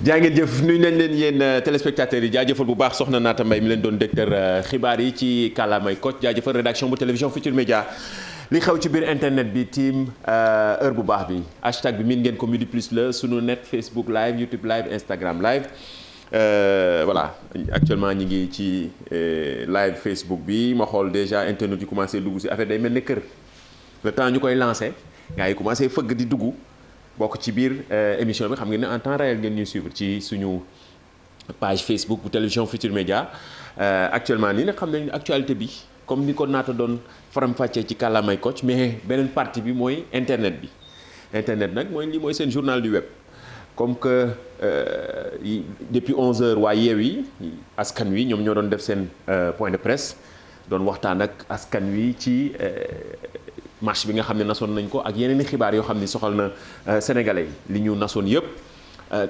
jaa ngeen jëf nuyu nañ leen yéen téléspectateurs yi jaajëfal bu baax soxna Naata Mbaye mi leen doon dégtal xibaar yi ci kàllaamay Kocc jaajëfal rédaction bu télévision Futurs Médias li xew ci biir internet bi team heure bu baax bi hashtag bi miin ngeen ko Midi Plus la sunu net Facebook live YouTube live Instagram live voilà actuellement ñi ngi ci live Facebook bi ma xool déjà internet yi commencé dugg si affaire day mel ne kër le temps ñu koy lancé gars yi commencé fëgg di dugg bokk ci biir émission bi xam ngeen ne en temps réel ngeen ñuy suivre ci suñu page Facebook bu télévision Futurs Médias actuellement nii nag xam nañ actualité bi comme ni ko Naata doon faram-fàccee ci kàllaamay Kocc mais beneen partie bi mooy internet bi internet nag mooy lii mooy seen journal du web comme que depuis 11h waa Yewwi askan wi ñoom ñoo doon def seen point de presse doon waxtaan ak askan wi ci marche bi nga xam ne nasoon nañ ko ak yeneen i xibaar yoo xam ne soxal na sénégalais yi li ñu nasoon yëpp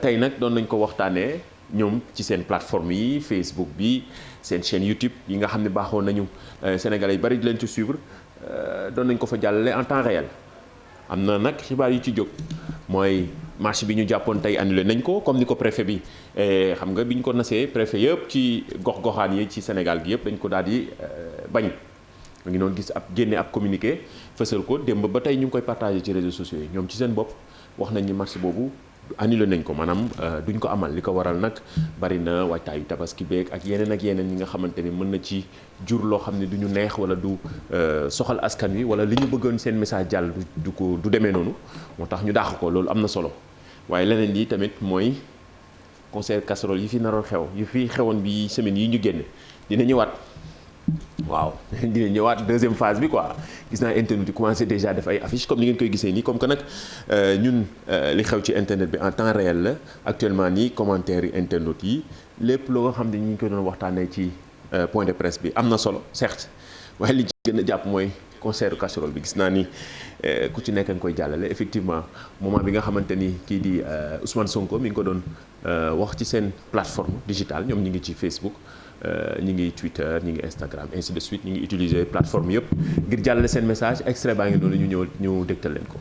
tey nag doon nañ ko waxtaanee ñoom ci seen plateforme yi Facebook bi seen chaîne YouTube yi nga xam ne baaxoon nañu sénégalais yi bari di leen ci suivre doon nañ ko fa jàllale en temps réel am na nag xibaar yu ci jóg mooy marche bi ñu jàppoon tey annulé nañ ko comme ni ko préfet bi xam nga bi ñu ko nasee préfet yëpp ci gox-goxaan yi ci Sénégal gi yëpp dañ ko daal di bañ. mu ngi noonu gis ab génne ab communiqué fësal ko démb ba tey ñu ngi koy partagé ci réseaux sociaux yi ñoom ci seen bopp wax nañ ni marche boobu annulé nañ ko maanaam duñ ko amal li ko waral nag bari na waajtaayu tabaski beeg ak yeneen ñi nga xamante ni mën na ci jur loo xam ne du ñu neex wala du soxal askan wi wala li ñu bëggoon seen message jàll du demee noonu moo tax ñu dàq ko loolu am na solo waaye leneen lii tamit mooy concert casserole yi fi naroon xew yi fi xewoon bi semaine yi ñu génne dina ñëwaat. waaw dina ñëwaat deuxième phase bi quoi gis naa internet yi commencé déjà def ay affiches comme ni ngeen koy gisee nii comme que nag ñun li xew ci internet bi en temps réel la actuellement nii commentaires yi internet yi lépp loo nga xam ne ñu ngi ko doon waxtaanee ci point de presse bi am na solo certes waaye li ci gën a jàpp mooy concert casserole bi gis naa ni ku ci nekk nga koy jàllale effectivement moment bi nga xamante ni kii di Ousmane Sonko mi ngi ko doon wax ci seen plateforme digitale ñoom ñu ngi ci Facebook. ñi ngi Twitter ñi ngi Instagram ainsi de suite ñi ngi utiliser plateforme yëpp ngir jàllale seen message extrait baa ngi noonu ñu dégtal leen ko.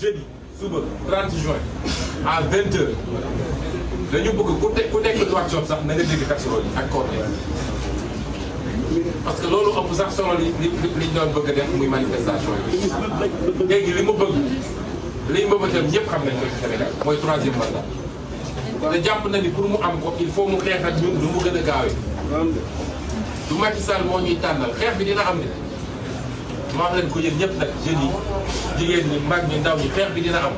jeudi suba 30 juin à 20h dañu bëgg ku nekk du wax sax na nga dégg casserole yi ak cornet parce que loolu ëpp sax solo li ñu doon bëgg a def muy manifestation yi léegi li mu bëgg li mu bëgg ñëpp xam nañ ko ci Sénégal mooy 3e mandat. te jàpp na ni pour mu am ko il faut mu xeex ak ñun lu mu gën a gaawee du Macky Sall moo ñuy tànnal xeex bi dina am ni ma wax leen ko yéen ñëpp nag jeunes yi jigéen ñi mag ñi ndaw ñi xeex bi dina am.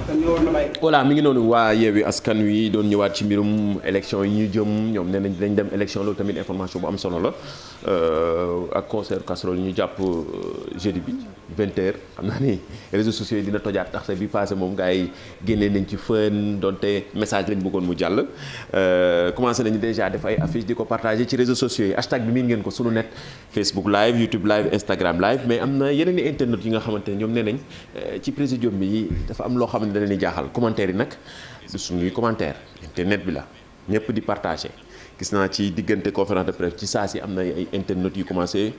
voilà mi ngi noonu waa Yewwi Askan Wi doon ñëwaat ci mbirum élection yi ñu jëm ñoom nee nañ dinañ dem élection loolu tamit information bu am solo la ak concert casserole yi ñu jàpp jeudi bi 20h xam naa ni réseaux sociaux yi dina tojaat ndaxte bi passé moom gars yi génnee nañ ci fën donte message lañ bëggoon mu jàll commencé nañu déjà def ay affiches di ko partager ci réseaux sociaux yi hashtag bi miin ngeen ko sunu net Facebook live YouTube live Instagram live mais am na yeneen i internet yi nga xamante ne ñoom nee nañ ci présidium bi dafa am loo xam ne da leen di jaaxal commentaire yi nag du suñuy commentaire internet bi la ñëpp di partager gis naa ci diggante conférence de presse ci saa si am na ay internautes yu commencé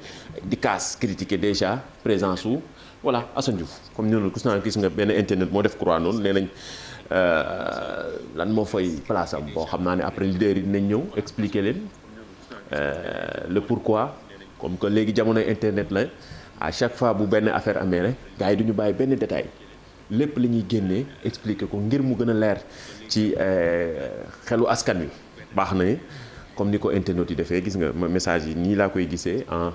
di casse critiquer déjà présence su voilà Assane Diouf comme noonu gis nga benn internet moo def croix noonu nee nañ lan moo fay place am boo xam naa ne après leader yi dinañ ñëw expliquer leen le pourquoi comme que léegi jamonoy internet la à chaque fois bu benn affaire amee rek gars yi du ñu bàyyi benn détail lépp la ñuy génnee expliquer ko ngir mu gën a leer ci xelu askan wi baax na comme ni ko internet yi defee gis nga message yi nii laa koy gisee en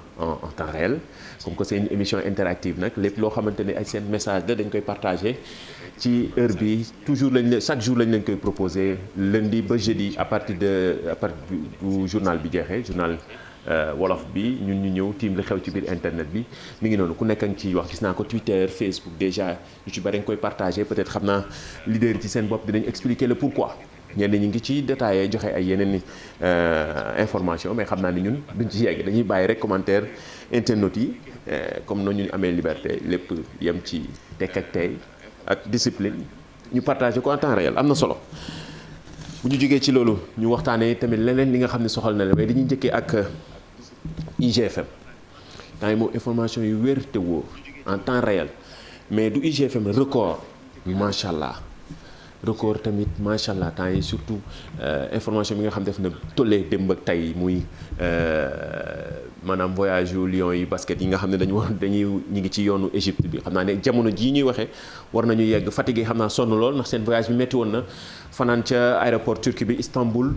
temps réel comme que c'est une émission interactive nag lépp loo xamante ne ay seen message la dañ koy partager ci heure bi toujours chaque jour lañ leen koy proposer lundi ba jeudi à partir bu journal bi jeexee journal wolof bi ñun ñu ñëw tiim li xew ci biir internet bi mi ngi noonu ku nekk a ngi ciy wax gis naa ko Twitter Facebook déjà ñu ci bari nga koy partager peut-être xam naa leader yi ci seen bopp dinañ expliquer le pourquoi ñenn ñi ngi ci détaillé joxe ay yeneen i information mais xam naa ni ñun duñ ci yegg dañuy bàyyi rek commentaire internautes yi comme noonu ñu amee liberté lépp yem ci tekk ak tey ak discipline ñu partagé ko en temps réel am na solo. bu ñu jógee ci loolu ñu waxtaanee tamit leneen li nga xam ne soxal na la mais dañuy njëkkee ak IGFM temps yi moom information yu wér te wóor en temps réel mais du IGFM record macha allah. record tamit macha allah temps yi surtout information bi nga xam def na tollee démb ak tey muy maanaam voyage yu Lions yi basket yi nga xam ne ñu ngi ci yoonu Égypte bi xam naa ne jamono jii ñuy waxee war nañu yegg fatigué xam naa sonn lool ndax seen voyage bi métti woon na fanaan ca aéroport turc bi Istanbul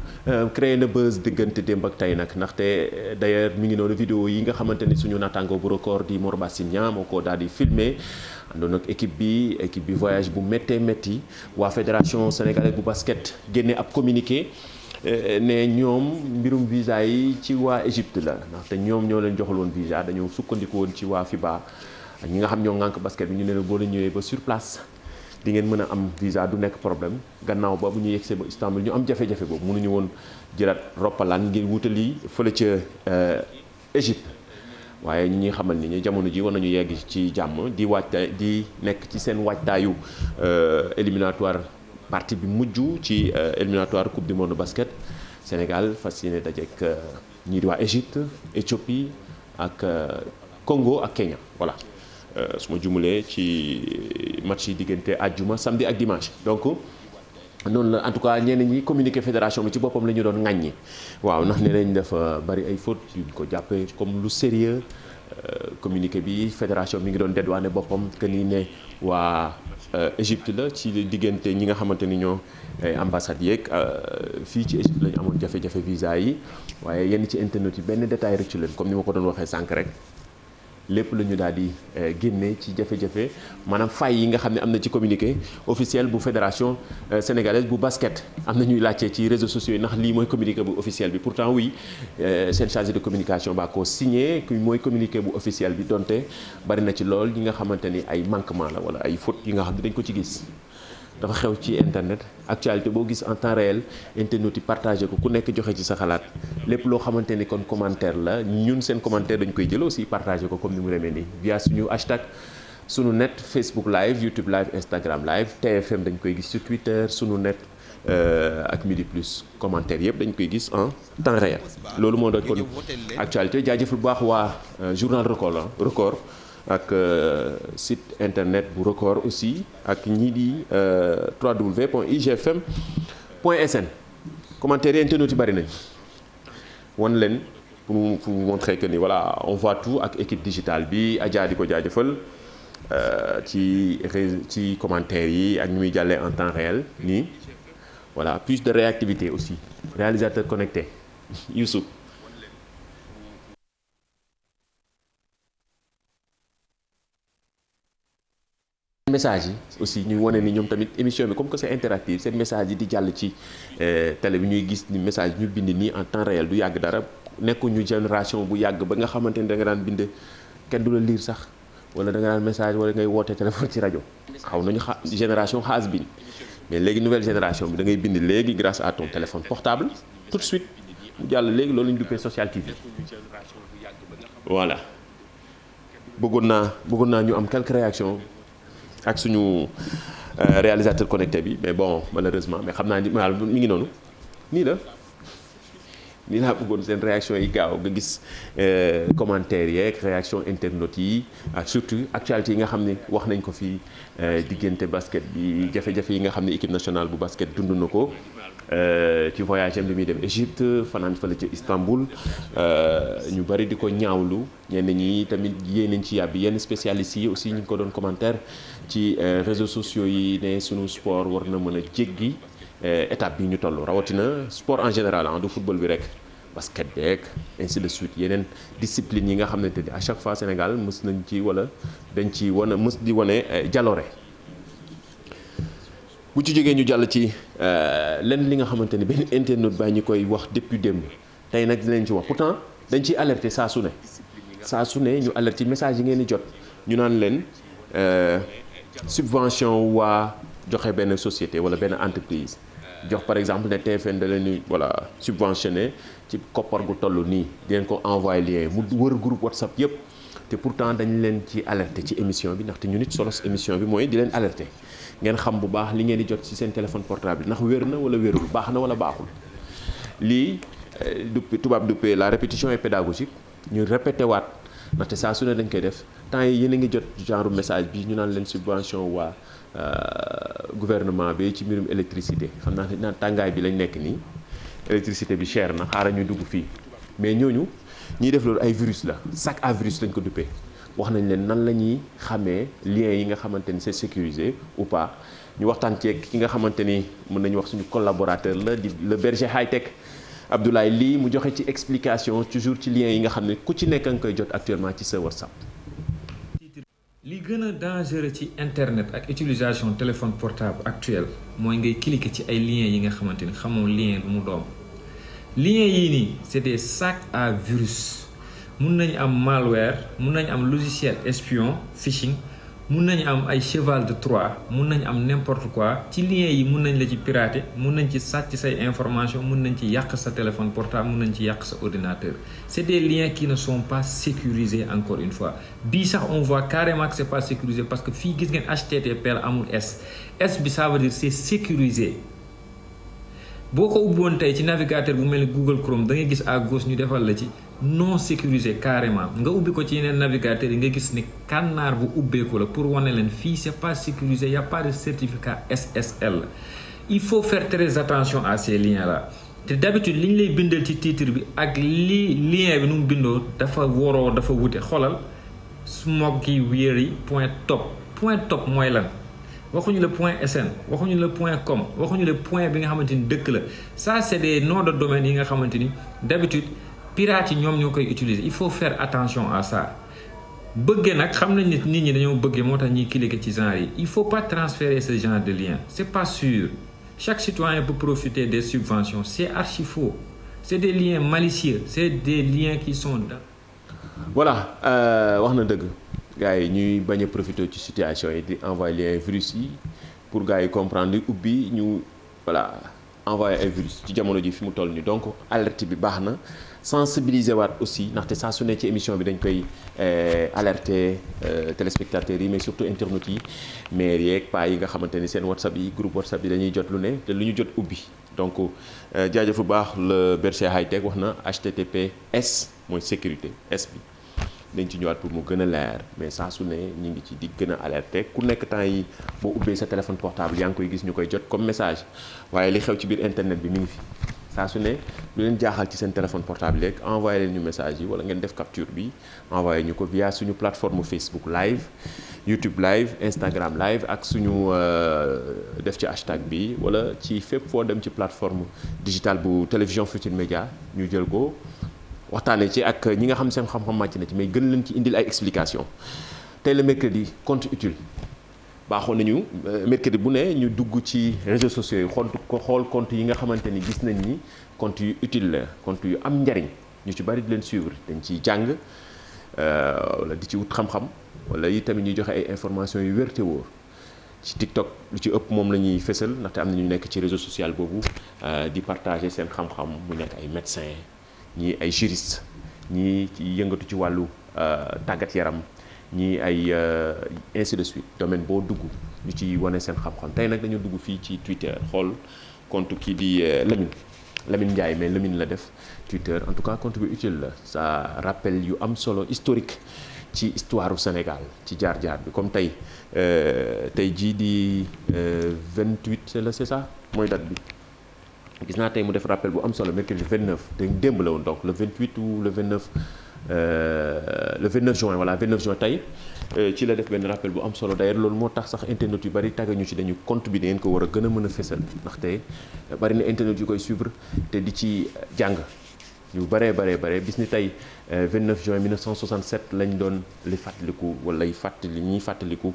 créé na buzz diggante démb ak tey nag ndaxte d'ailleurs mi ngi noonu vidéo yi nga xamante ni suñu naataango bu record di Mor Bassine Niang moo ko daal di filmé àndoon ak équipe bi voyage bu méttee métti waa fédération sénégalaise bu basket génne ab communiqué ne ñoom mbirum visa yi ci waa Égypte la ndaxte ñoom ñoo leen joxul woon visa dañoo sukkandiku woon ci waa FIBA ak ñi nga xam ñoo ŋànk basket bi ñu ne la boo la ñëwee ba sur place di ngeen mën a am visa du nekk problème gannaaw ba bu ñu yegsee ba Istanbul ñu am jafe-jafe boobu mënuñu woon jëlaat roppalaan ngir wutali fële ca Égypte waaye ñi ñuy xamal ni ñu jamono ji war nañu yegg ci jàmm di nekk ci seen waajtaayu éliminatoire partie bi mujj ci éliminatoire coupe du monde basket Sénégal fas yéene dajeek ñii di waa Égypte Éthiopie ak Congo ak Kenya voilà su ma jumulee ci match yi diggante àjjuma samedi ak dimanche donc noonu la en tout cas ñenn ñi communiqué fédération bi ci boppam la ñu doon ŋàññi waaw ndax ne nañ dafa bari ay fautes yu ñu ko jàppee comme lu sérieux communiqué bi fédération mi ngi doon dédouané boppam que ni ne waa Égypte la ci diggante ñi nga xamante ni ñoo ambassade yeeg fii ci Égypte la ñu amoon jafe-jafe visa yi waaye yenn ci internet yi benn détail rek ci leen comme ni ma ko doon waxee sànq rek lépp la ñu daal di génne ci jafe-jafe maanaam fay yi nga xam ne am na ci communiqué officiel bu fédération sénégalaise bu basket am na ñuy laajte ci réseaux sociaux yi ndax lii mooy communiqué bu officiel bi pourtant oui seen chargé de communication baa ko signé mooy communiqué bu officiel bi donte bari na ci lool ñi nga xamante ni ay manquement la wala ay fautes yi nga xam ne dañ ko ci gis dafa xew ci internet actualité boo gis en temps réel internet yi partagé ko ku nekk joxe ci sa xalaat lépp loo xamante ni kon commentaire la ñun seen commentaire dañ koy jël aussi partagé ko comme ni mu demee nii via suñu hashtag sunu net Facebook live YouTube live Instagram live TFM dañ koy gis sur Twitter sunu net ak Midi Plus commentaire yëpp dañ koy gis en temps réel loolu moo doon kon actualité jaajëfal bu baax waa journal record ak site internet bu record aussi ak ñii di www.igfm.sn commentaires yi internautes yi bari nañ wan leen pour vous montrer que ni voilà on voit tout ak équipe digitale bi Adja di ko jaajëfal ci commentaires yi ak ñu muy jàllee en temps réel nii voilà plus de réactivité aussi réalisateur connecté Youssouf message yi aussi ñu wane ni ñoom tamit émission bi comme que c'est interactif seen message yi di jàll ci télé bi ñuy gis ni message ñu bind nii en temps réel du yàgg dara nekkuñu génération bu yàgg ba nga xamante ni da nga daan bind kenn du la lire sax wala da nga daan message wala ngay woote téléphone ci rajo xaw nañu génération has been mais léegi nouvelle génération bi da ngay bind léegi grâce à ton téléphone portable tout de suite mu jàll léegi loolu ñu duppee social TV voilà bëggoon naa ñu am quelques réactions ak suñu réalisateur connecté bi mais bon malheureusement mais xam naa ni mi ngi noonu nii laa bëggoon seen réaction yi gaaw nga gis commentaires yeeg réaction internautes yi ak surtout actualité yi nga xam ne wax nañ ko fii diggante basket bi jafe-jafe yi nga xam ne équipe nationale bu basket dund na ko ci voyage am li muy dem Égypte fanaan fële ca Istanbul ñu bari di ko ñaawlu ñenn ñi tamit yéen ci yàbbi yenn spécialistes yi aussi ñu ngi ko doon commentaire ci réseaux sociaux yi ne sunu sport war na mën a jéggi étape bi ñu toll rawatina sport en général du football bi rek basket beeg ainsi de suite yeneen discipline yi nga xam ne te à chaque fois Sénégal mës nañ ci wala dañ ci mës di wane jaloore bu ci jógee ñu jàll ci lenn li nga xamante ni benn internaute baa ñu koy wax depuis démb tey nag dinañ ci wax pourtant dañ ciy alerter saa su ne ñu alerter message yi ngeen di jot ñu naan leen subvention waa joxe benn société wala benn entreprise jox par exemple ne TFM da leen di voilà subventionné ci koppar gu toll nii di leen ko envoyé lien mu wër groupe WhatsApp yëpp te pourtant dañ leen ci alerter ci émission bi ndaxte ñu nit solos émission bi mooy di leen alerter ngeen xam bu baax li ngeen di jot ci seen téléphone portable ndax wér na wala wérul baax na wala baaxul lii tubaab duppee la répétition est pédagogique ñu répété waat ndaxte saa su ne dañ koy def temps yi yéen a ngi jot genre message bi ñu naan leen subvention waa gouvernement bi ci mbirum électricité xam naa naan tàngaay bi lañ nekk nii électricité bi cher na xaaral ñu dugg fii mais ñooñu ñiy def loolu ay virus la sac à virus lañ ko duppee wax nañ leen nan la ñuy xamee liens yi nga xamante ni c'est sécurisé ou pas ñu waxtaan ceeg ki nga xamante ni mën nañu wax suñu collaborateur la di le berger high tech Abdoulaye lii mu joxe ci explication toujours ci liens yi nga xam ne ku ci nekk nga koy jot actuellement ci sa WhatsApp. li gën a dangereux ci internet ak utilisation téléphone portable actuel mooy ngay cliquer ci ay liens yi nga xamante ni xamoo lien lu mu doom liens yii nii c'est des sacs à virus mun nañu am malware mun nañu am logiciel espion phishing mun nañu am ay cheval de Troie mun nañu am n'importe quoi ci liens yi mun nañ la ci pirater mun nañ ci sàcc say information mun nañ ci yàq sa téléphone portable mun nañ ci yàq sa ordinateur c'est des liens qui ne sont pas sécurisés encore une fois bii sax on voit carrément que c'est pas sécurisé parce que fii gis ngeen HTTP la amul S bi ça veut dire c'est sécurisé boo ko ubbi woon tey ci navigateur bu mel ni Google Chrome da ngay gis à gauche ñu defal la ci non sécurisé carrément nga ubbi ko ci yeneen navigateur yi nga gis ni kànnaar bu ubbeeku la pour wane leen fii c'est pas sécurisé y a pas de certificat SSL il faut faire très attention à ces liens là te d'habitude li ñu lay bindal ci titre bi ak lien bi nu mu bindoo dafa woroo dafa wute xoolal smoggyweary.top mooy lan waxuñu le .sn waxuñu le .com waxuñu le point bi nga xamante ni dëkk la ça c'est des noms de domaine yi nga xamante ni d'habitude pirates yi ñoom ñoo koy utiliser il faut faire attention à ça bëggee nag xam nañ nit ñi dañoo bëggee moo tax ñuy cliquer ci genre yi il faut pas transférer ce genre de lien c'est pas sûr chaque citoyen peut profiter des subventions c'est archi faux c'est des liens malicieux c'est des liens qui sont dans voilà wax na dëgg gars yi ñuy bañ a profiter ci situation yi di envoyer les virus yi pour gars yi comprendre li ubbi ñu voilà envoyer ay virus ci jamono ji fi mu toll nii donc alerte bi baax na sensibiliser waat aussi ndaxte saa su ne ci émission bi dañ koy alerter téléspectateurs yi mais surtout internautes yi maires yeeg paa yi nga xamante ni seen WhatsApp yi groupe WhatsApp yi dañuy jot lu ne te lu ñu jot ubbi donc jaajëf bu baax le berger high tech wax na HTTPS mooy sécurité S bi dañ ci ñëwaat pour mu gën a leer mais saa su ne ñu ngi ci di gën a alerter ku nekk temps yi boo ubbee sa téléphone portable yaa ngi koy gis ñu koy jot comme message waaye li xew ci biir internet bi mi ngi fi saa su ne lu leen jaaxal ci seen téléphone portable yeeg envoyé leen ñu message yi wala ngeen def capture bi envoyé ñu ko via suñu plateforme Facebook live YouTube live Instagram live ak suñu def ci hashtag bi wala ci fépp foo dem ci plateforme digitale bu télévision Futurs Médias ñu jël ko waxtaanee ci ak ñi nga xam seen xam-xam màcc na ci mais gën leen ci indil ay explications tey le mercredi compte utile baaxoon nañu mercredi bu ne ñu dugg ci réseaux sociaux yi xool compte yi nga xamante ni gis nañ ni compte yu utile la compte yu am njariñ ñu ci bari di leen suivre dañ ciy jàng wala di ci wut xam-xam wala yi tamit ñuy joxe ay informations yu wér te wóor ci TikTok lu ci ëpp moom la ñuy fësal ndaxte am na ñu nekk ci réseau social boobu di partager seen xam-xam mu nekk ay médecins. ñii ay juristes ñii ci yëngatu ci wàllu tàggat yaram ñii ay ainsi de suite domaine boo dugg ñu ci wane seen xam-xam tey nag dañu dugg fii ci Twitter xool compte kii di Lamine Ndiaye mais Lamine la def Twitter en tout cas compte bi utile la ça rappelle yu am solo historique ci histoire u Sénégal ci jaar-jaar bi comme tey jii di 28 c'est ça mooy date bi gis naa tey mu def rappel bu am solo mercredi 29 te démb la woon donc le 28 ou le 29 juin voilà 29 juin tey ci la def benn rappel bu am solo d'ailleurs loolu moo tax sax internet yu bari tàggañu ci dañu compte bi da ngeen ko war a gën a mën a fésal ndaxte bari na internet yu koy suivre te di ci jàng yu bare bis ni tey 29 juin 1967 lañ doon li fàttaliku wala ñuy fàttaliku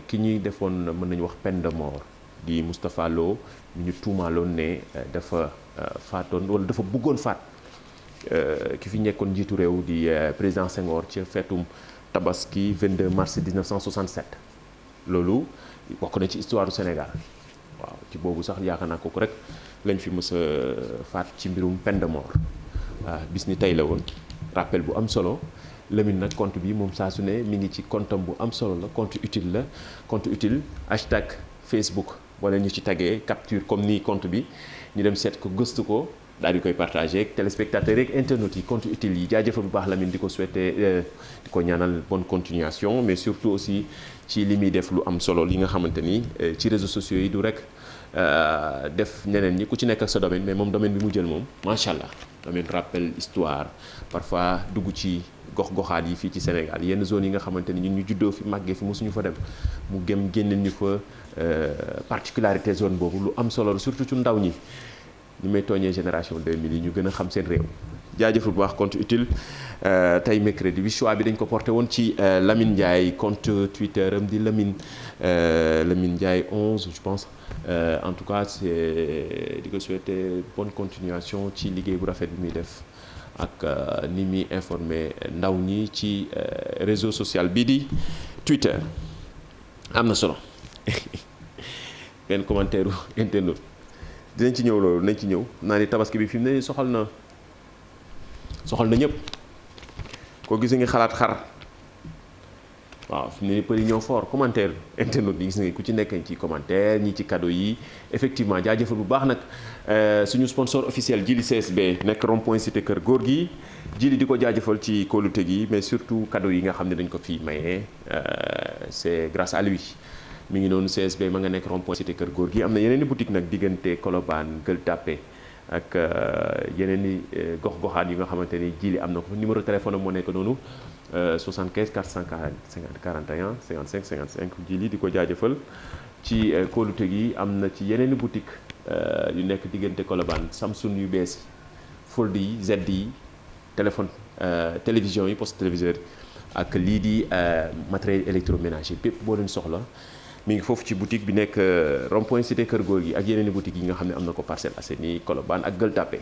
ki ñuy defoon mën nañu wax peine de mort di Moustapha Lo ñu tuumaaloon ne dafa faatoon wala dafa bëggoon faat ki fi nekkoon njiitu réew di président Senghor ci feetum tabaski 22 mars 1967 loolu bokk na ci histoire du Sénégal waaw ci boobu sax yaakaar naa kooku rek lañ fi mës a faat ci mbirum peine de mort waaw bis ni tey la woon rappel bu am solo Lamine nag compte bi moom saa su ne mi ngi ci comptam bu am solo la compte utile hashtag Facebook wala ñu ci taggee capture comme nii compte bi ñu dem seet ko gëstu ko daal di koy partagé ak téléspectateurs yeeg internautes yi compte utile yi jaajëfal bu baax Lamine di ko souhaiter di ko ñaanal bonne continuation mais surtout aussi ci li muy def lu am solo li nga xamante ni ci réseaux sociaux yi du rek def ñeneen ñi ku ci nekk ak sa domaine mais moom domaine bi mu jël moom macha allah domaine rappel histoire parfois dugg ci gox-goxaat yi fii ci Sénégal yenn zone yi nga xamante ni ñun ñu juddoo fi màggee fi mosuñu fa dem mu gëm génneel ñu fa particularité zone boobu lu am solo surtout ci ndaw ñi ñu may tooñee génération 2000 yi ñu gën a xam seen réew jaajëfal bu baax compte utile tey mercredi bi choix bi dañ ko porté woon ci Lamine Ndiaye compte Twitter am di Lamine Ndiaye 11 je pense en tout cas c'est di ko souhaiter bonne continuation ci liggéey bu rafet bi muy def ak ni muy informé ndaw ñi ci réseau social bii di Twitter am na solo benn commentaire internaute dinañ ci ñëw loolu nañ ci ñëw naa ni tabaski bi fi mu ne soxal na ñëpp koo gis nga xalaat xar waaw fi mu ne ni përi ñëw fort commentaire internaute yi gis nga ku ci nekk ci commentaire ñi ci cadeau yi effectivement jaajëfal bu baax nag suñu sponsor officiel Jili CSB nekk rond-point cité kër góor gi Jili di ko jaajëfal ci kóolute gi mais surtout cadeau yi nga xam ne dañ ko fi mayee c'est grâce à lui mi ngi noonu CSB ma nga nekk rond-point cité kër góor gi am na yeneen i boutique nag diggante Colobane Gueule Tapée ak yeneen i gox-goxaan yi nga xamante ni Jili am na ko numéro téléphone am moo nekk noonu 75 440 41 55 55 Jili di ko jaajëfal ci kóolute gi am na ci yeneen i boutique yu nekk diggante Colobane Samsung yu bees yi Fold yi Z yi téléphone télévision yi poste téléviseur ak lii di matériel électroménager bépp boo leen soxla mi ngi foofu ci boutique bi nekk rond-point cité kër góor gi ak yeneen i boutique yi nga xam ne am na ko Parcelles Assainies Colobane ak Gueule Tapée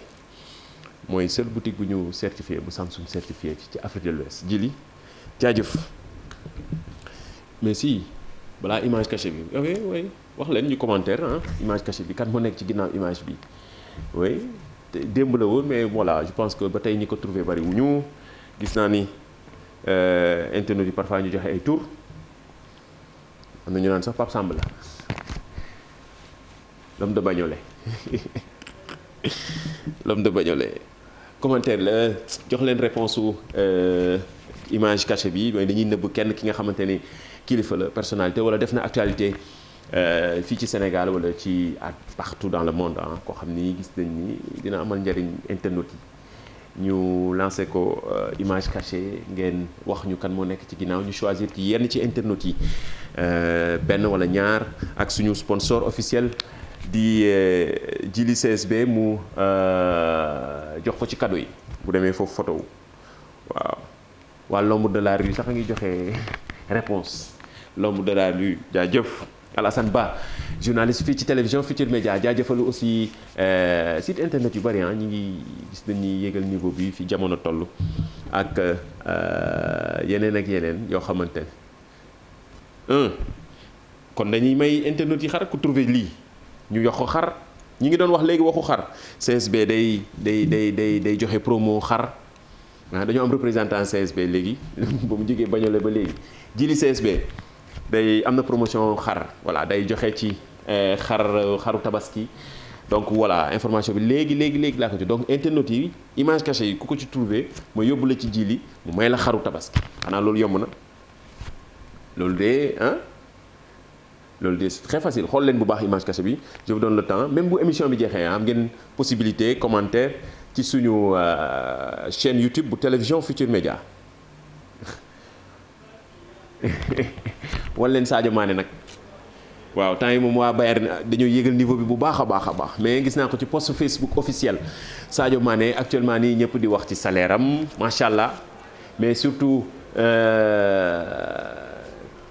mooy seul boutique bu ñu certifié bu Samsung certifié ci Afrique de l'Ouest Jili jaajëf mais si balaa image cachée bi oui wax leen ñu commentaire image cachée bi kan moo nekk ci ginnaaw image bi oui démb la woon mais voilà je pense que ba tey ñi ko trouvé bari wu ñu gis naa ni internet yi parfois ñu joxe ay tour am na ñu naan sax Pape Samb la l'homme de Bagnolet l'homme de Bagnolet commentaire la jox leen réponse su image cachée bi mooy dañuy nëbb kenn ki nga xamante ni kilifa la personnalité wala def na actualité fii ci Sénégal wala ci partout dans le monde koo xam ni gis nañ ni dina amal njëriñ internet yi ñu lancé ko image cachée ngeen wax ñu kan moo nekk ci ginnaaw ñu choisir ci yenn ci internet yi benn wala ñaar ak suñu sponsor officiel di Jili CSB mu jox ko ci cadeau yi bu demee foofu photo wu waaw waa l'ombre de la rue sax a ngi joxe réponse l'ombre de la rue jaajëf Alassane Ba journaliste fii ci télévision Futurs Médias jaajëfalu aussi site internet yu bari ñi ngi gis nañ ni yéegal niveau bi fi jamono toll ak yeneen ak yeneen yoo xamante ne kon dañuy may internet yi xar ku trouver lii ñu yox ko xar ñi ngi doon wax léegi waxu xar CSB day joxe promo xar dañoo am représentant CSB léegi ba mu jógee Bagnolet ba léegi Jili CSB day am na promotion xar voilà day joxe ci xaru tabaski donc voilà information bi léegi laa ko ci donc internet yi image cachée yi ku ko ci trouvé ma yóbbu la ci Jili mu may la xaru tabaski xanaa loolu yomb na loolu de loolu de c'est très facile xool leen bu baax image cachée bi je vous donne le temps même bu émission bi jeexee am ngeen possibilité commentaire ci suñu chaîne YouTube bu télévision Futurs Médias wala leen Sadio Mané nag waaw temps yi moom waa Bayern dañoo yéegal niveau bi bu baax a baax mais gis naa ko ci post Facebook officiel Sadio Mané actuellement nii ñëpp di wax ci salaire am macha allah mais surtout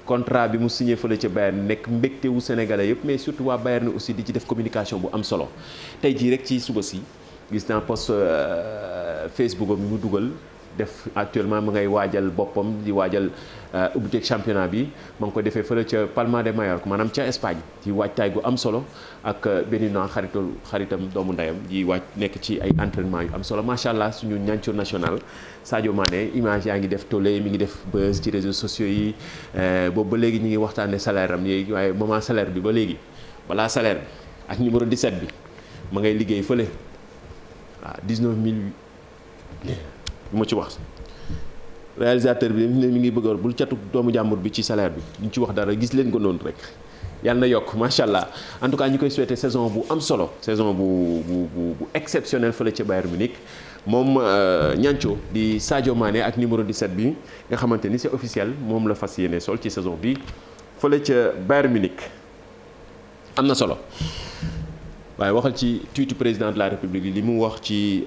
contrat bi mu signé fële ca Bayern nekk mbégte wu sénégalais yëpp mais surtout waa Bayern aussi di ci def communication bu am solo tey jii rek ci suba si gis naa post Facebook bi mu dugal def actuellement mu ngay waajal boppam di waajal ubbiteeg championnat bi ma ngi ko defee fële ca Palma de Mallorca maanaam ca Espagne ci waajtaay gu am solo ak benn xaritam doomu ndeyam di waaj nekk ci ay entraînement yu am solo macha allah suñu ñancoo national Sadio Mané image yaa ngi def tollé mi ngi def buzz ci réseaux sociaux yi boobu ba léegi ñu ngi waxtaanee salaire am yi waaye moment salaire bi ba léegi balaa salaire bi ak numéro 17 bi ma ngay liggéey fële waaw 19000 lu ma ci wax réalisateur bi mi ngi bëgg bul catu doomu jàmbur bi ci salaire bi ñu ci wax dara gis leen ko noonu rek yàlla na yokk macha allah en tout cas ñu koy souhaiter saison bu am solo saison bu exceptionnelle fële ca Bayern Munich moom ñanco di Sadio Mané ak numéro 17 bi nga xamante ni c'est officiel moom la fas yéene sol ci saison bi fële ca Bayern Munich am na solo waaye waxal ci tuuti président de la République li mu wax ci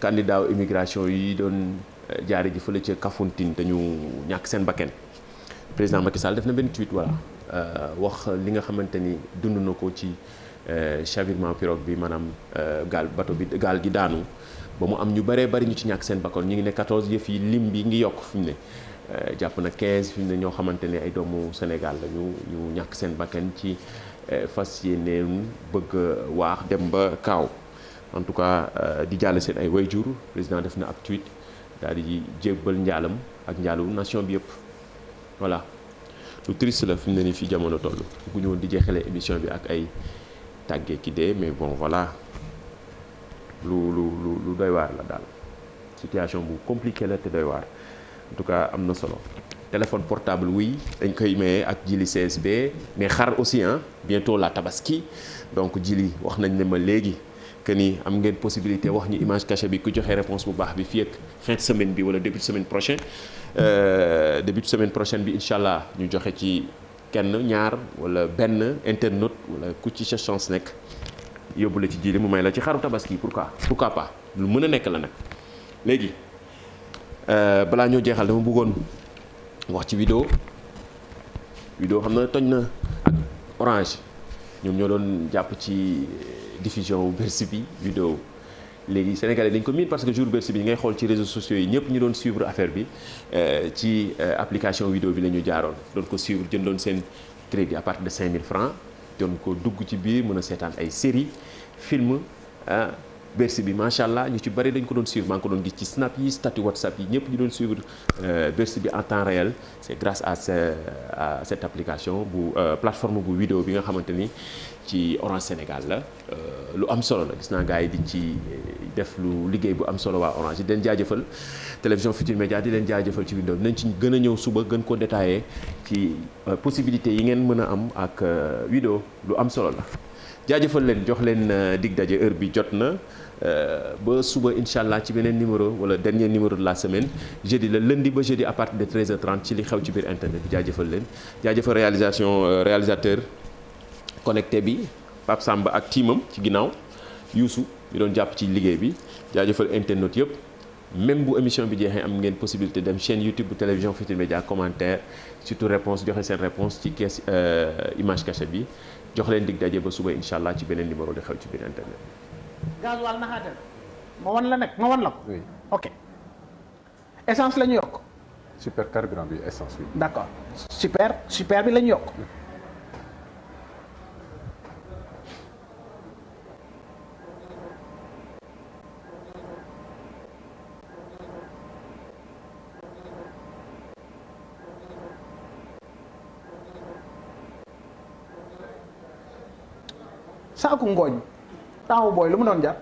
candidat immigration yi doon jaare ji fële ca Kafountine te ñu ñàkk seen bakken président Macky Sall def na benn tweet voilà wax li nga xamante ni dund na ko ci chavirement pirogue bi maanaam gaal gi daanu ba mu am ñu bëree bëri ñu ci ñàkk seen bakkan ñu ngi ne 14 yëf yi lim bi ngi yokk fi mu ne jàpp na 15 fi mu ne ñoo xamante ne ay doomu Sénégal la ñu ñàkk seen bakkan ci fas yéeneen bëgg waax dem ba kaaw en tout cas di jàll seen ay wayjur président def na ab tweet daal di jébbal njaalam ak njaalu nation bi yëpp voilà lu triste la fi mu ne nii fii jamono toll bu ñu woon di jeexalee émission bi ak ay tàggee ki dee mais bon voilà lu doy waar la daal situation bu compliqué la te doy waar en tout cas am na solo téléphone portable oui dañ koy maye ak Jili CSB mais xar aussi bientôt la tabaski donc Jili wax nañ ne ma léegi que ni am ngeen possibilité wax ñu image cachée bi ku joxe réponse bu baax bi fii ak fin de semaine bi wala début de semaine prochaine bi incha allah ñu joxe ci kenn ñaar wala benn internaute wala ku ci sa chance nekk yóbbu la ci Jili mu may la ci xaru tabaski pourquoi pas lu mën a nekk la nag léegi balaa ñoo jeexal dama bëggoon wax ci vidéo xam na toj na ak Orange ñoom ñoo doon jàpp ci diffusion wu Bercy bi vidéo léegi Sénégalais dañ ko miin parce que jour Bercy bi ngay xool ci réseaux sociaux yi ñëpp ñu doon suivre affaire bi ci application vidéo bi la ñu jaaroon doon ko suivre jëndoon seen crédit à partir de 5000 francs doon ko dugg ci biir mën a seetaan ay série film Bercy bi macha allah ñu ci bari dañ ko doon suivre maa ngi ko doon gis ci snap yi statut WhatsApp yi ñëpp ñu doon suivre Bercy bi en temps réel c'est grâce à cette application bu plateforme bu vidéo bi nga xamante ni ci Orange Sénégal la lu am solo la gis naa gars yi di ci def lu liggéey bu am solo waa Orange di leen jaajëfal télévision Futurs Médias di leen jaajëfal ci vidéo dinañ ci gën a ñëw suba gën ko détaillé ci possibilité yi ngeen mën a am ak vidéo lu am solo la jaajëfal leen jox leen dig daje heure bi jot na ba suba incha allah ci beneen numéro wala dernier numéro de la semaine jeudi la lundi ba jeudi à partir de 13h30 ci li xew ci biir internet bi jaajëfal leen jaajëfal réalisateur connecté bi Pape Samba ak teamam ci ginnaaw Youssou ñu doon jàpp ci liggéey bi jaajëfal internet yëpp même bu émission bi jeexee am ngeen possibilité dem chaîne YouTube bu télévision Futurs Médias commentaire surtout réponse joxe seen réponse ci kees image cachée bi jox leen dig daje ba suba incha allah ci beneen numéro li xew ci biir internet bi. gasoil naxaatal ma wan la nag ma wan la ko. oui ok essence la ñu yokk. super carburant bi essence bi. d'accord super bi la ñu yokk. saaku ngooñ taawu booy lu mu doon jar